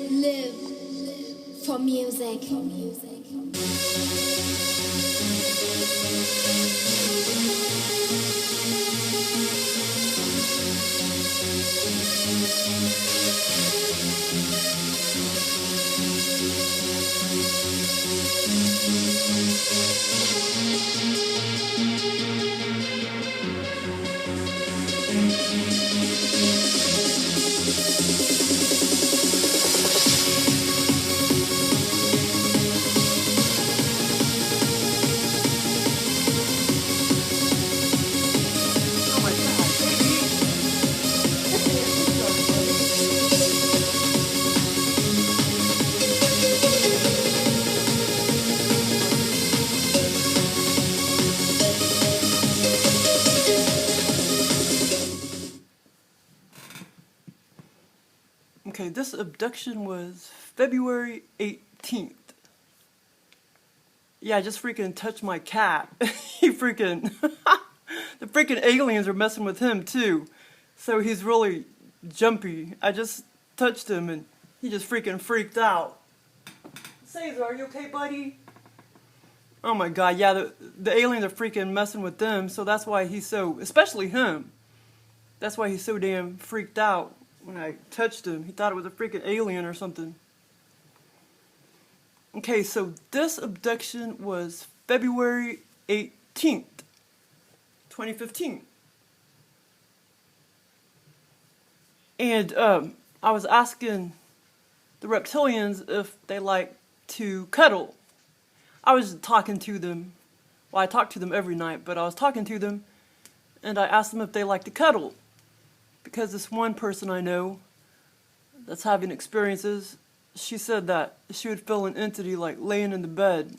Live for music. Okay, this abduction was February 18th. Yeah, I just freaking touched my cat. He freaking... the freaking aliens are messing with him too. So he's really jumpy. I just touched him and he just freaking freaked out. Caesar, are you okay, buddy? Oh my god, yeah, the aliens are freaking messing with them, so that's why he's so... especially him. That's why he's so damn freaked out. When I touched him, he thought it was a freaking alien or something. Okay, so this abduction was February 18th, 2015. And I was asking the reptilians if they like to cuddle. I was talking to them. Well, I talk to them every night, but I was talking to them and I asked them if they like to cuddle. Because this one person I know that's having experiences, she said that she would feel an entity like laying in the bed,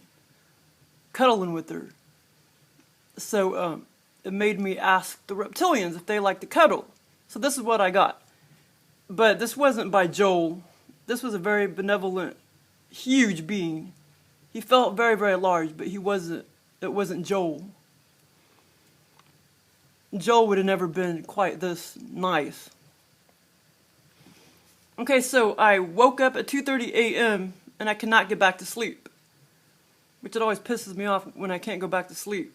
cuddling with her. So it made me ask the reptilians if they like to cuddle. So this is what I got. But this wasn't by Joel. This was a very benevolent, huge being. He felt very, very large, but it wasn't Joel. Joel would have never been quite this nice. Okay, so I woke up at 2:30 a.m. and I cannot get back to sleep. Which it always pisses me off when I can't go back to sleep.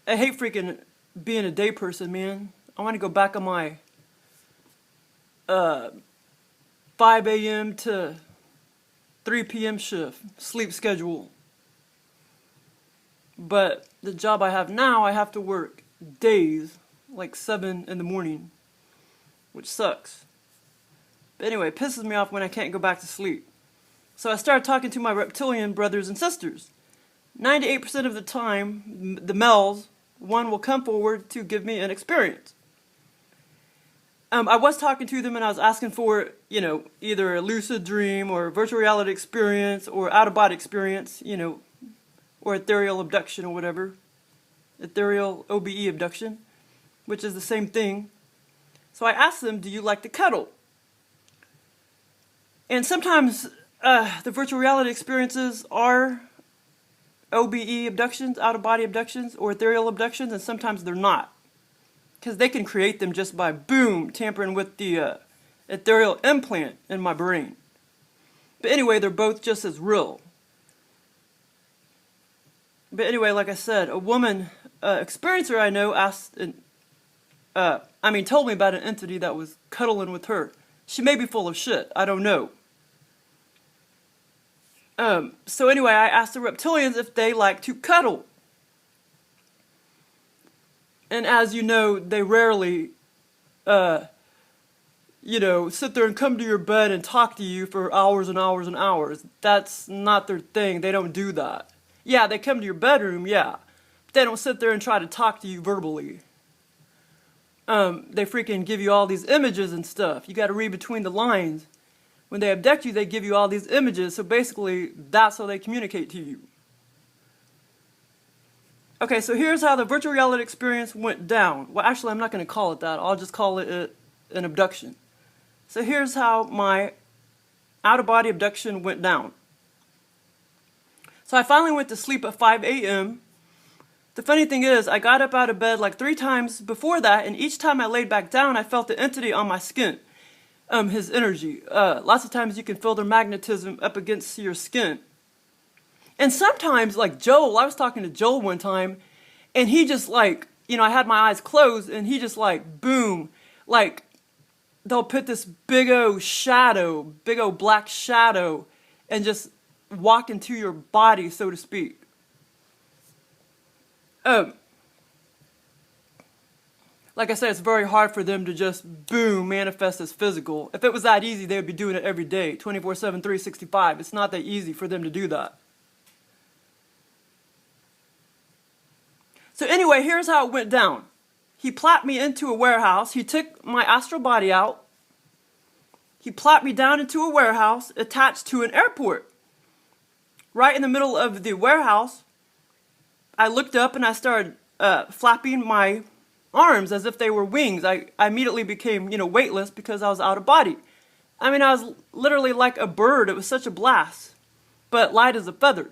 I hate freaking being a day person, man. I want to go back on my 5 a.m. to 3 p.m. shift sleep schedule. But the job I have now, I have to work days, like 7 in the morning, which sucks. But anyway, it pisses me off when I can't go back to sleep. So I started talking to my reptilian brothers and sisters. 98% of the time, the males, one will come forward to give me an experience. I was talking to them and I was asking for, either a lucid dream or virtual reality experience or out-of-body experience, or ethereal abduction or whatever. Ethereal OBE abduction, which is the same thing. So I asked them, do you like to cuddle? And sometimes the virtual reality experiences are OBE abductions, out-of-body abductions, or ethereal abductions, and sometimes they're not. Because they can create them just by, boom, tampering with the ethereal implant in my brain. But anyway, they're both just as real. But anyway, like I said, a woman experiencer I know told me about an entity that was cuddling with her. She may be full of shit. I don't know. So anyway, I asked the reptilians if they like to cuddle. And as you know, they rarely, sit there and come to your bed and talk to you for hours and hours and hours. That's not their thing. They don't do that. Yeah, they come to your bedroom, yeah. But they don't sit there and try to talk to you verbally. They freaking give you all these images and stuff. You gotta read between the lines. When they abduct you, they give you all these images, so basically, that's how they communicate to you. Okay, so here's how the virtual reality experience went down. Well, actually, I'm not gonna call it that. I'll just call it an abduction. So here's how my out-of-body abduction went down. So I finally went to sleep at 5 a.m. The funny thing is, I got up out of bed like 3 times before that, and each time I laid back down, I felt the entity on my skin. His energy. Lots of times you can feel their magnetism up against your skin. And sometimes, like Joel, I was talking to Joel one time, and he just like, I had my eyes closed, and he just like, boom, like, they'll put this big old black shadow, and just walk into your body, so to speak. Like I said, it's very hard for them to just, boom, manifest as physical. If it was that easy, they would be doing it every day, 24/7, 365. It's not that easy for them to do that. So anyway, here's how it went down. He plopped me into a warehouse. He took my astral body out. He plopped me down into a warehouse attached to an airport. Right in the middle of the warehouse, I looked up and I started flapping my arms as if they were wings. I immediately became, weightless because I was out of body. I mean, I was literally like a bird. It was such a blast, but light as a feather.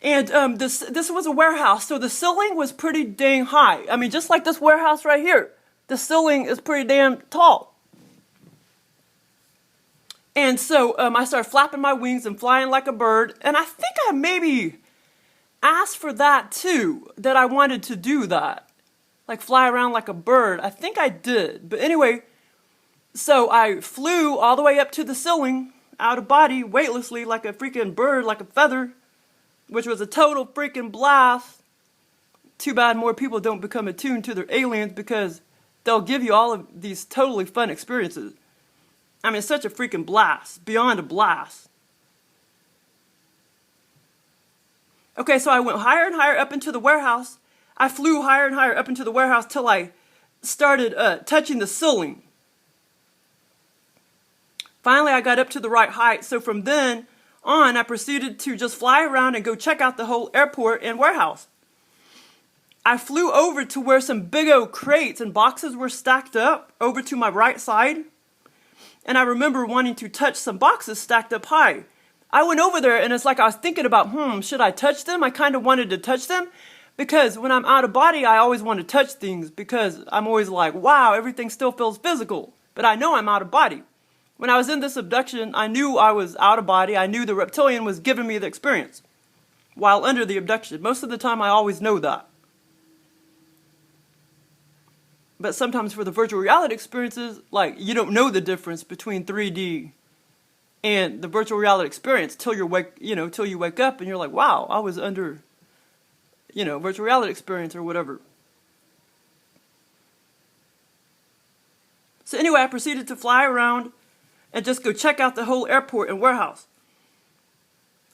And this was a warehouse, so the ceiling was pretty dang high. I mean, just like this warehouse right here, the ceiling is pretty damn tall. And so I started flapping my wings and flying like a bird, and I think I maybe asked for that too, that I wanted to do that, like fly around like a bird. I think I did, but anyway, so I flew all the way up to the ceiling, out of body, weightlessly, like a freaking bird, like a feather, which was a total freaking blast. Too bad more people don't become attuned to their aliens, because they'll give you all of these totally fun experiences. I mean, it's such a freaking blast, beyond a blast. Okay, so I went higher and higher up into the warehouse. I flew higher and higher up into the warehouse till I started touching the ceiling. Finally, I got up to the right height, so from then on, I proceeded to just fly around and go check out the whole airport and warehouse. I flew over to where some big old crates and boxes were stacked up over to my right side. And I remember wanting to touch some boxes stacked up high. I went over there and it's like I was thinking about, should I touch them? I kind of wanted to touch them because when I'm out of body, I always want to touch things because I'm always like, wow, everything still feels physical. But I know I'm out of body. When I was in this abduction, I knew I was out of body. I knew the reptilian was giving me the experience while under the abduction. Most of the time, I always know that. But sometimes for the virtual reality experiences, like, you don't know the difference between 3D and the virtual reality experience till you wake up and you're like, wow, I was under, virtual reality experience or whatever. So anyway, I proceeded to fly around and just go check out the whole airport and warehouse.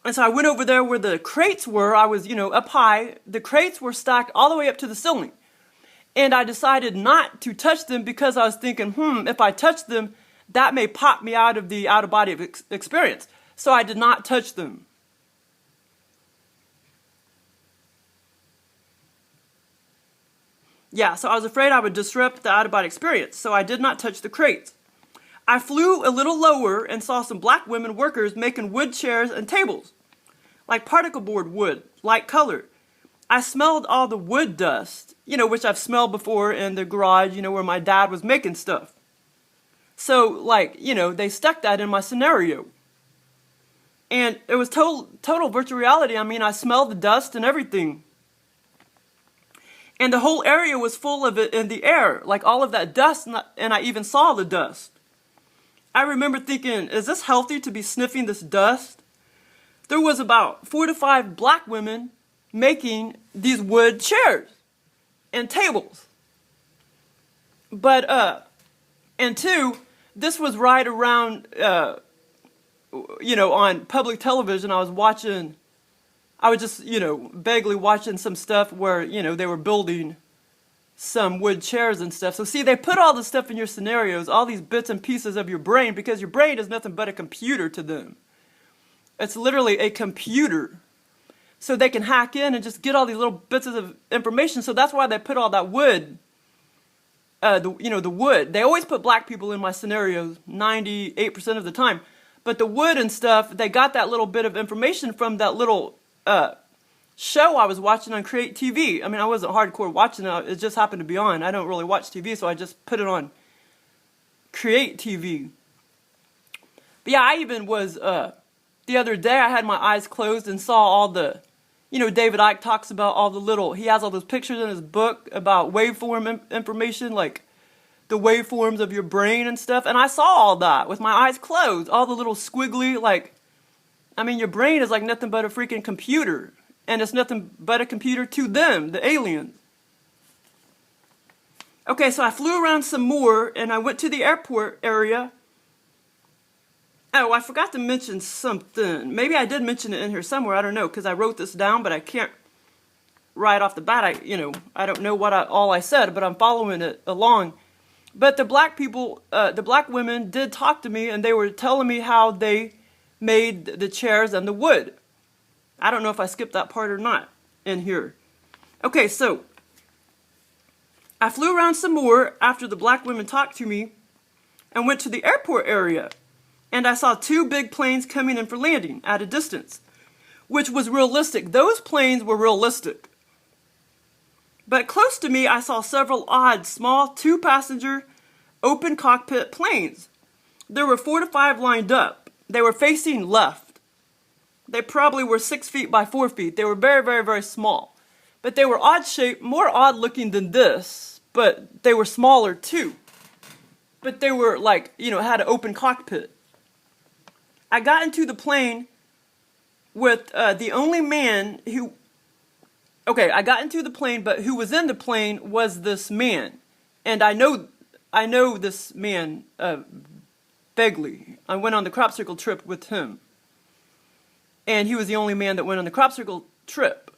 And so I went over there where the crates were. I was, up high. The crates were stacked all the way up to the ceiling. And I decided not to touch them because I was thinking, if I touch them, that may pop me out of the out-of-body experience. So I did not touch them. Yeah, so I was afraid I would disrupt the out-of-body experience, so I did not touch the crates. I flew a little lower and saw some black women workers making wood chairs and tables, like particle board wood, light color. I smelled all the wood dust, which I've smelled before in the garage, where my dad was making stuff. So, they stuck that in my scenario. And it was total virtual reality. I mean, I smelled the dust and everything. And the whole area was full of it in the air, like all of that dust, and I even saw the dust. I remember thinking, is this healthy to be sniffing this dust? There was about 4 to 5 black women making these wood chairs and tables. But, and 2, this was right around, on public television. I was just, vaguely watching some stuff where, they were building some wood chairs and stuff. So see, they put all this stuff in your scenarios, all these bits and pieces of your brain, because your brain is nothing but a computer to them. It's literally a computer. So they can hack in and just get all these little bits of information. So that's why they put all that wood, the wood. They always put black people in my scenarios 98% of the time. But the wood and stuff, they got that little bit of information from that little show I was watching on Create TV. I mean, I wasn't hardcore watching it. It just happened to be on. I don't really watch TV, so I just put it on Create TV. But yeah, I even was, the other day I had my eyes closed and saw all the, David Icke talks about all the little, he has all those pictures in his book about waveform information, like the waveforms of your brain and stuff. And I saw all that with my eyes closed, all the little squiggly, like, I mean, your brain is like nothing but a freaking computer. And it's nothing but a computer to them, the aliens. Okay, so I flew around some more, and I went to the airport area. Oh, I forgot to mention something. Maybe I did mention it in here somewhere. I don't know, because I wrote this down, but I can't right off the bat. I don't know all I said, but I'm following it along. But the black people, the black women did talk to me, and they were telling me how they made the chairs and the wood. I don't know if I skipped that part or not in here. Okay, so I flew around some more after the black women talked to me and went to the airport area. And I saw 2 big planes coming in for landing at a distance, which was realistic. Those planes were realistic. But close to me, I saw several odd, small, 2-passenger, open cockpit planes. There were 4 to 5 lined up. They were facing left. They probably were 6 feet by 4 feet. They were very, very, very small. But they were odd shaped, more odd looking than this, but they were smaller too. But they were like, had an open cockpit. I got into the plane with the only man who... Okay, I got into the plane, but who was in the plane was this man. And I know this man vaguely. I went on the crop circle trip with him. And he was the only man that went on the crop circle trip.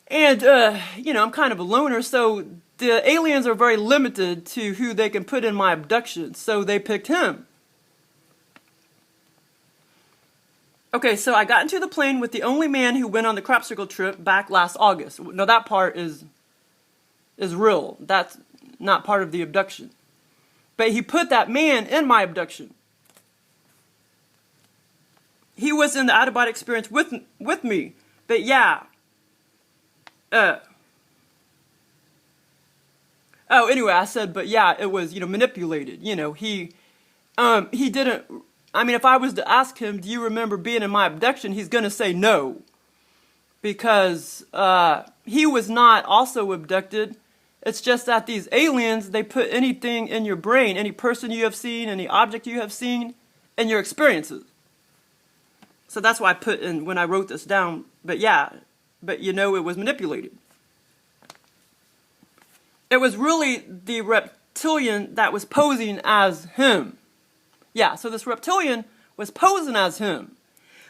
And, I'm kind of a loner, so the aliens are very limited to who they can put in my abduction. So they picked him. Okay, so I got into the plane with the only man who went on the crop circle trip back last August. No, that part is real. That's not part of the abduction. But he put that man in my abduction. He was in the out-of-body experience with me. But yeah. Anyway, I said, but yeah, it was, manipulated. He didn't... I mean, if I was to ask him, do you remember being in my abduction? He's going to say no. Because he was not also abducted. It's just that these aliens, they put anything in your brain, any person you have seen, any object you have seen, in your experiences. So that's why I put in when I wrote this down. But yeah, it was manipulated. It was really the reptilian that was posing as him. Yeah, so this reptilian was posing as him.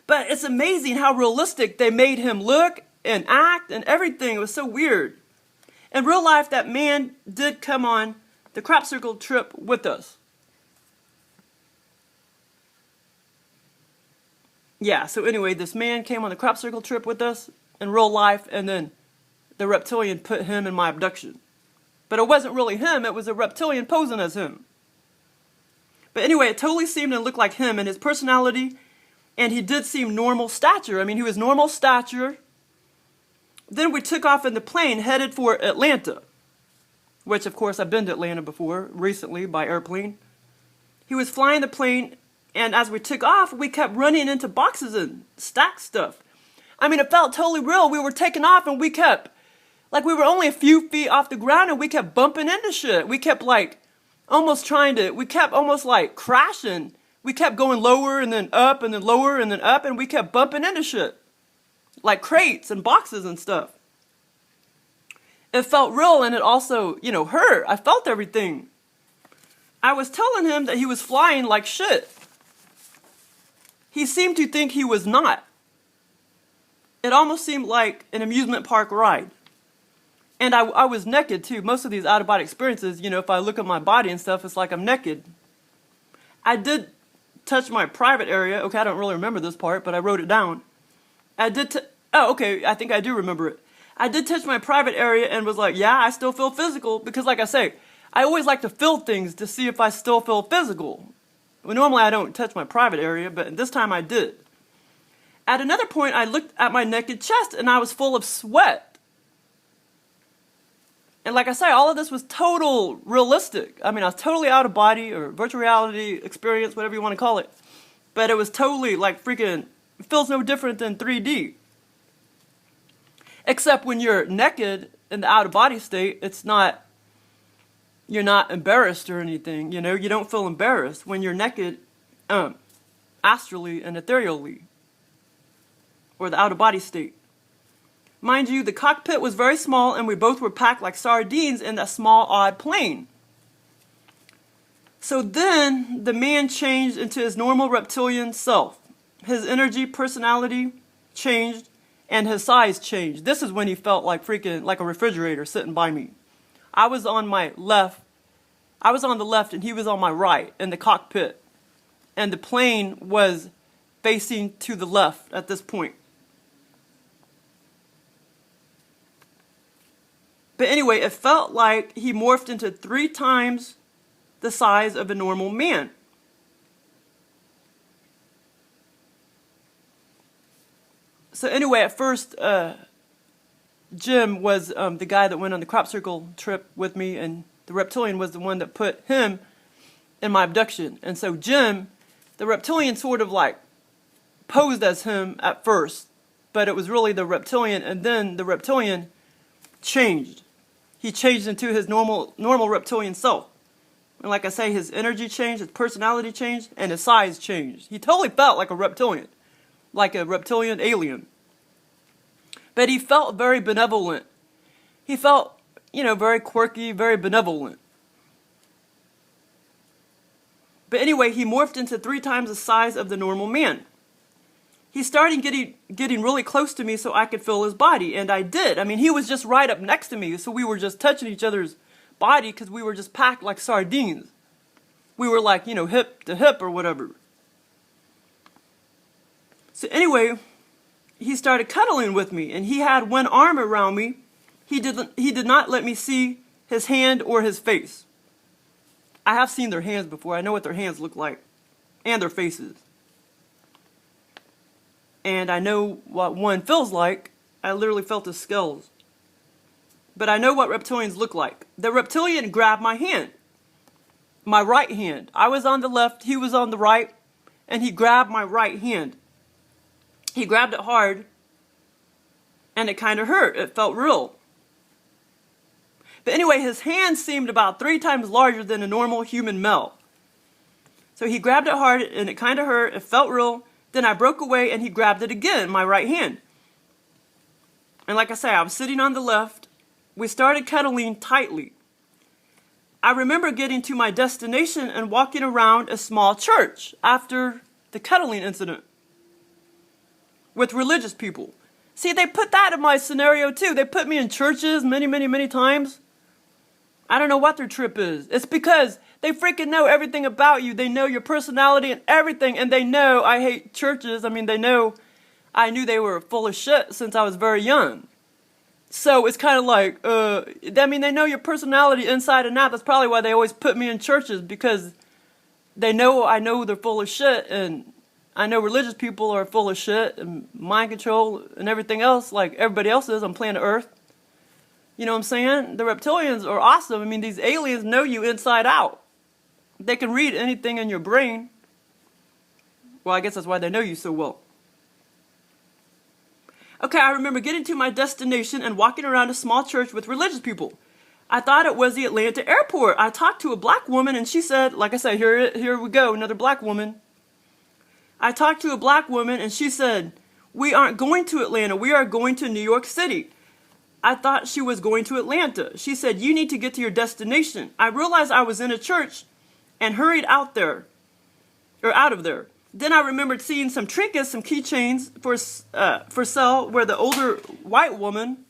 But it's amazing how realistic they made him look and act and everything. It was so weird. In real life, that man did come on the crop circle trip with us. Yeah, so anyway, this man came on the crop circle trip with us in real life, and then the reptilian put him in my abduction. But it wasn't really him, it was a reptilian posing as him. But anyway, it totally seemed to look like him and his personality, and he did seem normal stature. I mean, he was normal stature. Then we took off in the plane, headed for Atlanta, which, of course, I've been to Atlanta before, recently, by airplane. He was flying the plane, and as we took off, we kept running into boxes and stacked stuff. I mean, it felt totally real. We were taking off, and we kept, we were only a few feet off the ground, and we kept bumping into shit. We kept, we kept almost, crashing. We kept going lower, and then up, and then lower, and then up, and we kept bumping into shit. Like crates and boxes and stuff. It felt real, and it also, hurt. I felt everything. I was telling him that he was flying like shit. He seemed to think he was not. It almost seemed like an amusement park ride. And I was naked too. Most of these out-of-body experiences, if I look at my body and stuff, it's like I'm naked. I did touch my private area. Okay, I don't really remember this part, but I wrote it down. I think I do remember it. I did touch my private area and was like, yeah, I still feel physical. Because like I say, I always like to feel things to see if I still feel physical. Well, normally I don't touch my private area, but this time I did. At another point, I looked at my naked chest and I was full of sweat. And like I say, all of this was total realistic. I mean, I was totally out of body or virtual reality experience, whatever you want to call it. But it was totally like freaking, it feels no different than 3D. Except when you're naked in the out of body state, it's not, you're not embarrassed or anything, you know, you don't feel embarrassed when you're naked astrally and ethereally, or the out of body state. Mind you, the cockpit was very small and we both were packed like sardines in that small, odd plane. So then the man changed into his normal reptilian self. His energy, personality changed, and his size changed. This is when he felt like freaking, like a refrigerator sitting by me. I was on my left. I was on the left and he was on my right in the cockpit. And the plane was facing to the left at this point. But anyway, it felt like he morphed into 3 times the size of a normal man. So anyway, at first, Jim was the guy that went on the crop circle trip with me, and the reptilian was the one that put him in my abduction. And so Jim, the reptilian, sort of like posed as him at first, but it was really the reptilian, and then the reptilian changed. He changed into his normal reptilian self. And like I say, his energy changed, his personality changed, and his size changed. He totally felt like a reptilian alien. But he felt very benevolent. He felt, you know, very quirky, very benevolent. But anyway, he morphed into 3 times the size of the normal man. He started getting really close to me so I could feel his body, and I did. I mean, he was just right up next to me, so we were just touching each other's body because we were just packed like sardines. We were like, you know, hip to hip or whatever. So anyway, he started cuddling with me, and he had one arm around me. He did not let me see his hand or his face. I have seen their hands before. I know what their hands look like, and their faces. And I know what one feels like. I literally felt his scales. But I know what reptilians look like. The reptilian grabbed my hand, my right hand. I was on the left, he was on the right, and he grabbed my right hand. He grabbed it hard, and it kind of hurt. It felt real. But anyway, his hand seemed about 3 times larger than a normal human male. So he grabbed it hard, and it kind of hurt. It felt real. Then I broke away, and he grabbed it again, my right hand. And like I say, I was sitting on the left. We started cuddling tightly. I remember getting to my destination and walking around a small church after the cuddling incident with religious people. See, they put that in my scenario too. They put me in churches many, many, many times. I don't know what their trip is. It's because they freaking know everything about you. They know your personality and everything, and they know I hate churches. I mean, they know I knew they were full of shit since I was very young. So it's kind of like, I mean, they know your personality inside and out. That's probably why they always put me in churches, because they know I know they're full of shit, and I know religious people are full of shit and mind control and everything else like everybody else is on planet Earth. You know what I'm saying? The reptilians are awesome. I mean, these aliens know you inside out. They can read anything in your brain. Well, I guess that's why they know you so well. Okay, I remember getting to my destination and walking around a small church with religious people. I thought it was the Atlanta airport. I talked to a black woman, and she said, like I said, here we go, another black woman. I talked to a black woman, and she said, "We aren't going to Atlanta. We are going to New York City." I thought she was going to Atlanta. She said, "You need to get to your destination." I realized I was in a church and hurried out of there. Then I remembered seeing some trinkets, some keychains for sale, where the older white woman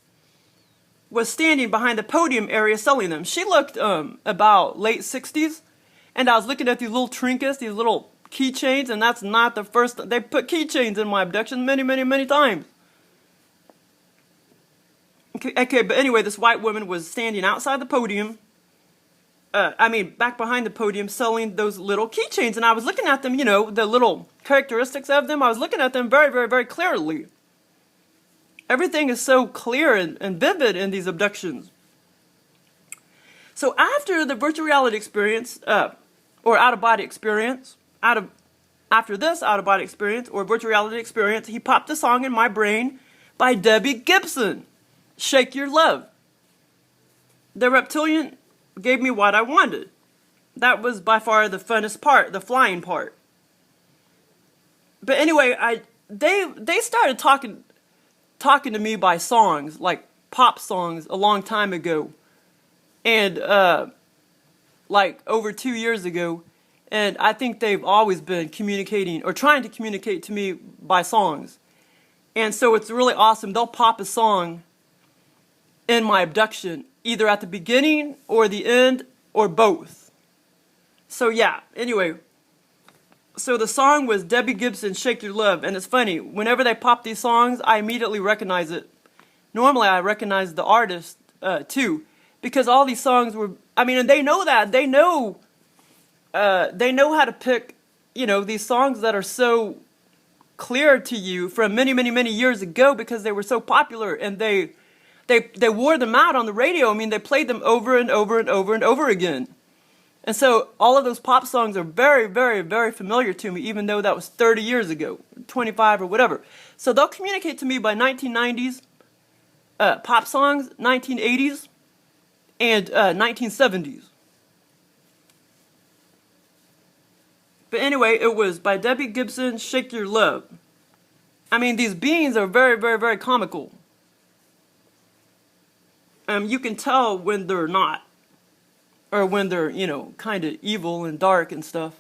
was standing behind the podium area selling them. She looked about late 60s, and I was looking at these little trinkets, these little keychains, and that's not the first. They put keychains in my abduction many, many, many times. Okay, but anyway, this white woman was standing outside the podium. Back behind the podium, selling those little keychains, and I was looking at them, you know, the little characteristics of them, I was looking at them very, very, very clearly. Everything is so clear and vivid in these abductions. So after the virtual reality experience, or out-of-body experience, after this out-of-body experience or virtual reality experience, he popped a song in my brain by Debbie Gibson, Shake Your Love. The Reptilian gave me what I wanted. That was by far the funnest part, the flying part. But anyway, they started talking to me by songs, like pop songs, a long time ago. And like over 2 years ago. And I think they've always been communicating or trying to communicate to me by songs. And so it's really awesome. They'll pop a song in my abduction, either at the beginning or the end or both. So yeah, anyway. So the song was Debbie Gibson, Shake Your Love. And it's funny, whenever they pop these songs, I immediately recognize it. Normally I recognize the artist too. Because all these songs were, I mean, and they know that. They know how to pick, these songs that are so clear to you from many, many, many years ago because they were so popular and they wore them out on the radio. I mean, they played them over and over and over and over again. And so all of those pop songs are very, very, very familiar to me, even though that was 30 years ago, 25 or whatever. So they'll communicate to me by 1990s pop songs, 1980s, and 1970s. But anyway, it was by Debbie Gibson, Shake Your Love. I mean, these beings are very, very, very comical. You can tell when they're not. Or when they're, kind of evil and dark and stuff.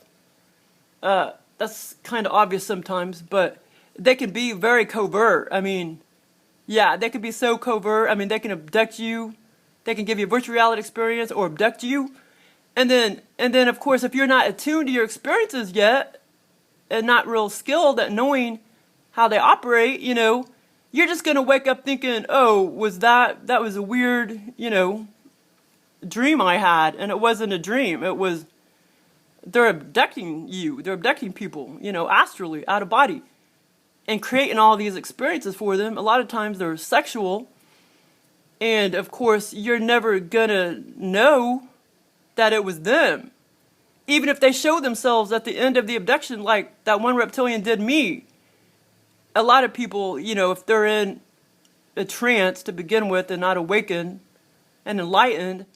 That's kind of obvious sometimes, but they can be very covert. I mean, yeah, they can be so covert. I mean, they can abduct you. They can give you a virtual reality experience or abduct you. And then, of course, if you're not attuned to your experiences yet and not real skilled at knowing how they operate, you're just going to wake up thinking, oh, that was a weird, dream I had. And it wasn't a dream. It was, they're abducting you. They're abducting people, astrally, out of body. And creating all these experiences for them. A lot of times they're sexual. And, of course, you're never going to know that it was them. Even if they show themselves at the end of the abduction, like that one reptilian did me. A lot of people, if they're in a trance to begin with and not awakened and enlightened,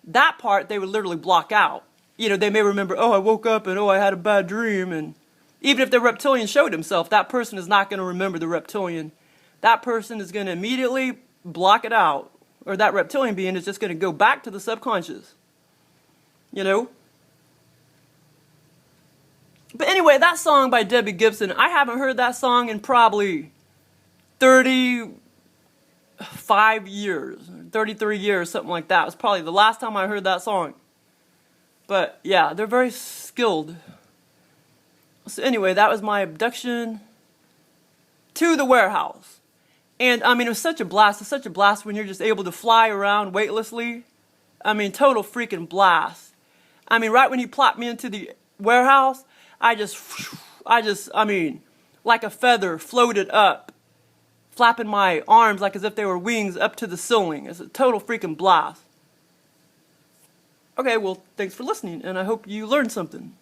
that part they would literally block out. They may remember, oh, I woke up and, oh, I had a bad dream. And even if the reptilian showed himself, that person is not going to remember the reptilian. That person is going to immediately block it out. Or that reptilian being is just going to go back to the subconscious. But anyway, that song by Debbie Gibson, I haven't heard that song in probably 35 years, 33 years, something like that. It was probably the last time I heard that song. But yeah, they're very skilled. So anyway, that was my abduction to the warehouse. And I mean, it was such a blast. It's such a blast when you're just able to fly around weightlessly. I mean, total freaking blast. I mean, right when he plopped me into the warehouse, I mean, like a feather floated up, flapping my arms like as if they were wings up to the ceiling. It's a total freaking blast. Okay, well, thanks for listening, and I hope you learned something.